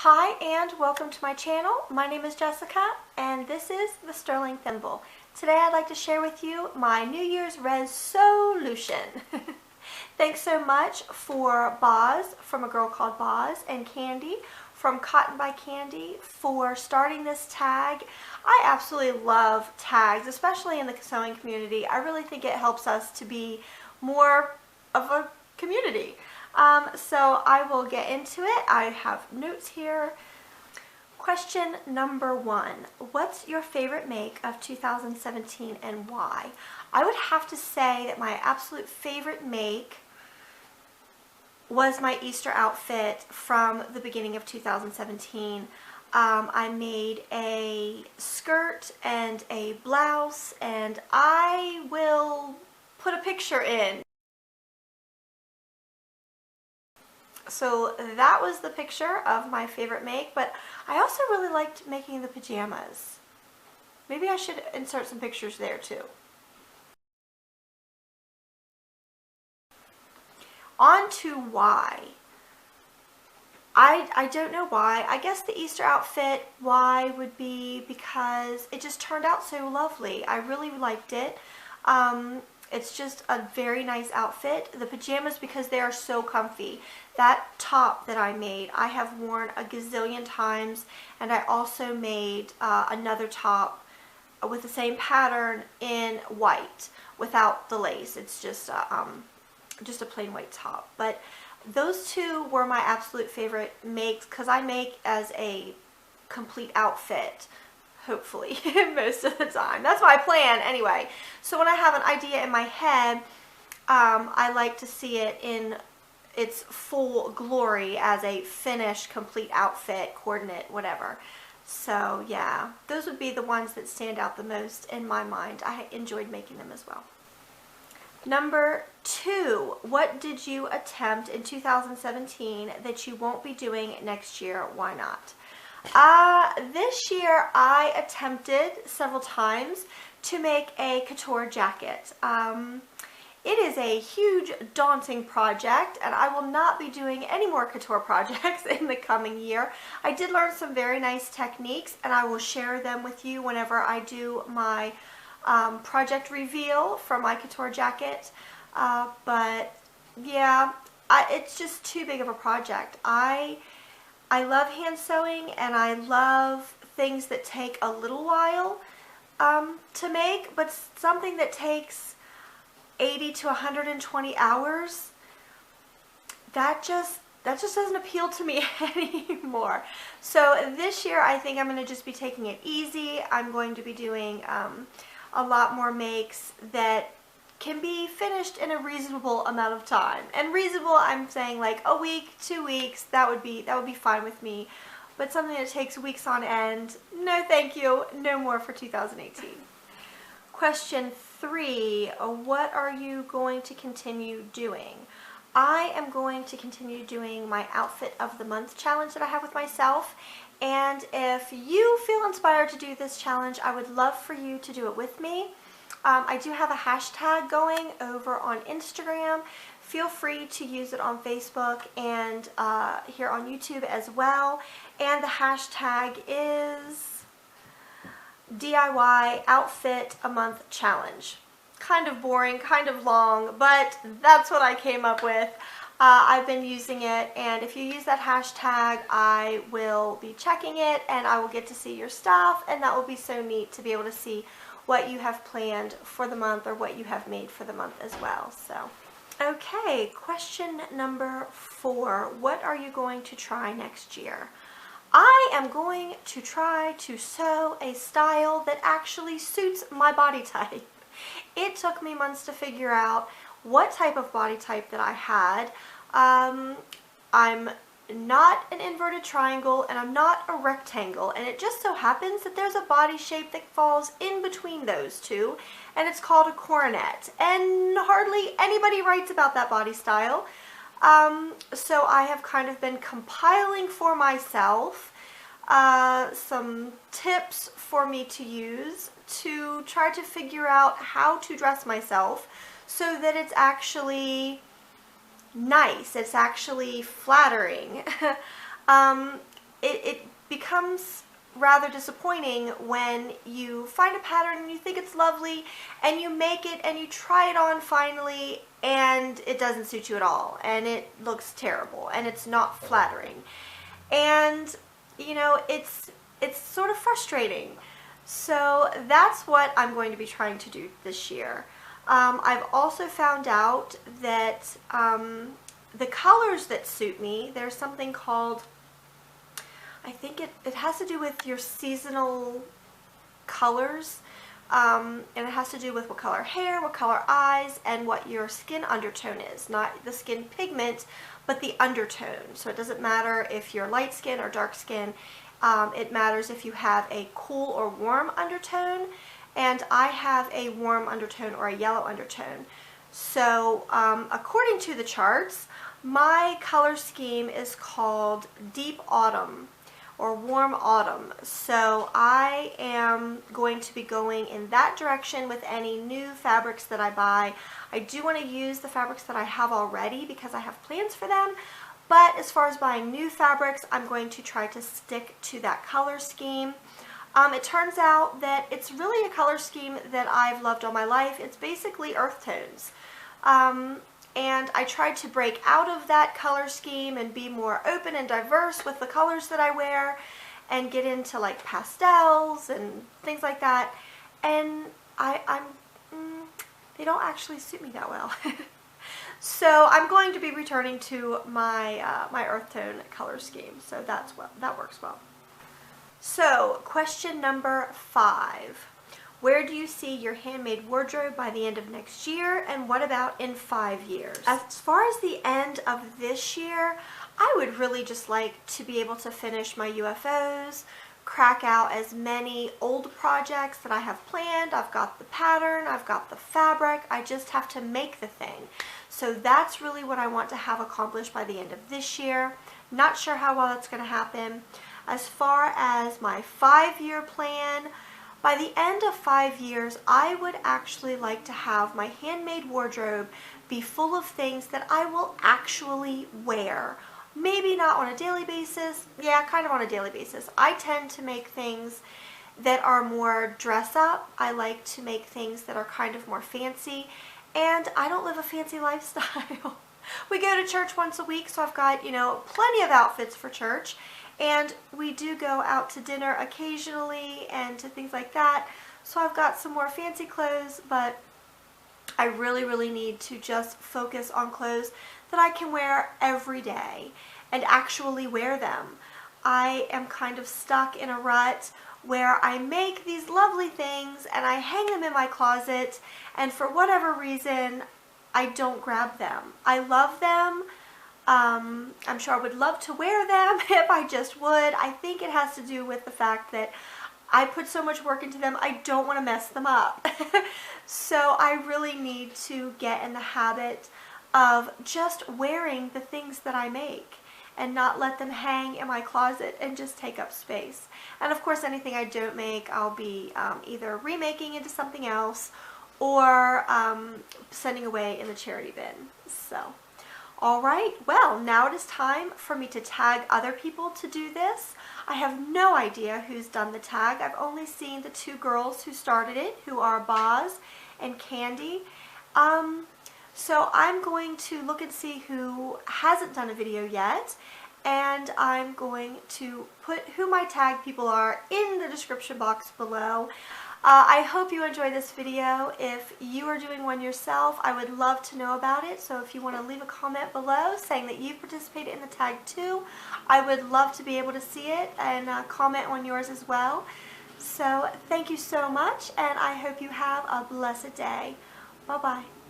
Hi and welcome to my channel. My name is Jessica and this is the Sterling Thimble. Today I'd like to share with you my New Year's resolution. Thanks so much for Boz from A Girl Called Boz and Candy from Cotton by Candy for starting this tag. I absolutely love tags, especially in the sewing community. I really think it helps us to be more of a community. So I will get into it. I have notes here. Question number 1. What's your favorite make of 2017 and why? I would have to say that my absolute favorite make was my Easter outfit from the beginning of 2017. I made a skirt and a blouse, and I will put a picture in. So that was the picture of my favorite make, but I also really liked making the pajamas. Maybe I should insert some pictures there too. On to why. I don't know why. I guess the Easter outfit, why would be because it just turned out so lovely. I really liked it. It's just a very nice outfit. The pajamas, because they are so comfy. That top that I made, I have worn a gazillion times, and I also made another top with the same pattern in white without the lace. It's just a plain white top. But those two were my absolute favorite makes because I make as a complete outfit. Hopefully, most of the time. That's my plan anyway. So when I have an idea in my head, I like to see it in its full glory as a finished, complete outfit, coordinate, whatever. So yeah, those would be the ones that stand out the most in my mind. I enjoyed making them as well. Number 2, what did you attempt in 2017 that you won't be doing next year? Why not? This year I attempted several times to make a couture jacket. It is a huge, daunting project, and I will not be doing any more couture projects in the coming year. I did learn some very nice techniques, and I will share them with you whenever I do my project reveal for my couture jacket. But yeah, it's just too big of a project. I love hand sewing, and I love things that take a little while to make, but something that takes 80 to 120 hours, that just doesn't appeal to me anymore. So this year I think I'm going to just be taking it easy. I'm going to be doing a lot more makes that can be finished in a reasonable amount of time. And reasonable, I'm saying like a week, 2 weeks, that would be fine with me. But something that takes weeks on end, no thank you, no more for 2018. Question 3, what are you going to continue doing? I am going to continue doing my Outfit of the Month challenge that I have with myself. And if you feel inspired to do this challenge, I would love for you to do it with me. I do have a hashtag going over on Instagram. Feel free to use it on Facebook and here on YouTube as well. And the hashtag is DIY Outfit a Month Challenge. Kind of boring, kind of long, but that's what I came up with. I've been using it, and if you use that hashtag, I will be checking it, and I will get to see your stuff, and that will be so neat to be able to see what you have planned for the month or what you have made for the month as well. So, okay, question number 4. What are you going to try next year? I am going to try to sew a style that actually suits my body type. It took me months to figure out what type of body type that I had. I'm not an inverted triangle, and I'm not a rectangle, and it just so happens that there's a body shape that falls in between those two, and it's called a coronet, and hardly anybody writes about that body style. So I have kind of been compiling for myself some tips for me to use to try to figure out how to dress myself so that it's actually nice, it's actually flattering. it becomes rather disappointing when you find a pattern and you think it's lovely and you make it and you try it on finally and it doesn't suit you at all and it looks terrible and it's not flattering. And you know, it's sort of frustrating. So that's what I'm going to be trying to do this year. I've also found out that the colors that suit me, there's something called, I think it has to do with your seasonal colors, and it has to do with what color hair, what color eyes, and what your skin undertone is. Not the skin pigment, but the undertone. So it doesn't matter if you're light skin or dark skin. It matters if you have a cool or warm undertone, and I have a warm undertone or a yellow undertone. So according to the charts, my color scheme is called Deep Autumn or Warm Autumn. So I am going to be going in that direction with any new fabrics that I buy. I do want to use the fabrics that I have already because I have plans for them. But as far as buying new fabrics, I'm going to try to stick to that color scheme. It turns out that it's really a color scheme that I've loved all my life. It's basically earth tones. And I tried to break out of that color scheme and be more open and diverse with the colors that I wear and get into like pastels and things like that. And they don't actually suit me that well. So I'm going to be returning to my my earth tone color scheme. So that works well. So question number 5. Where do you see your handmade wardrobe by the end of next year, and what about in 5 years? As far as the end of this year, I would really just like to be able to finish my UFOs, crack out as many old projects that I have planned. I've got the pattern, I've got the fabric, I just have to make the thing. So that's really what I want to have accomplished by the end of this year. Not sure how well that's going to happen. As far as my 5-year plan, by the end of 5 years, I would actually like to have my handmade wardrobe be full of things that I will actually wear. Maybe not on a daily basis. Yeah, kind of on a daily basis. I tend to make things that are more dress up. I like to make things that are kind of more fancy. And I don't live a fancy lifestyle. We go to church once a week, so I've got, you know, plenty of outfits for church. And we do go out to dinner occasionally and to things like that. So I've got some more fancy clothes, but I really, really need to just focus on clothes that I can wear every day and actually wear them. I am kind of stuck in a rut where I make these lovely things and I hang them in my closet, and for whatever reason, I don't grab them. I love them. I'm sure I would love to wear them if I just would. I think it has to do with the fact that I put so much work into them, I don't want to mess them up. So I really need to get in the habit of just wearing the things that I make and not let them hang in my closet and just take up space. And of course, anything I don't make, I'll be either remaking into something else or sending away in the charity bin. So. Alright, well, now it is time for me to tag other people to do this. I have no idea who's done the tag. I've only seen the 2 girls who started it, who are Boz and Candy. So I'm going to look and see who hasn't done a video yet, and I'm going to put who my tag people are in the description box below. I hope you enjoyed this video. If you are doing one yourself, I would love to know about it. So if you want to leave a comment below saying that you participated in the tag too, I would love to be able to see it and comment on yours as well. So thank you so much, and I hope you have a blessed day. Bye-bye.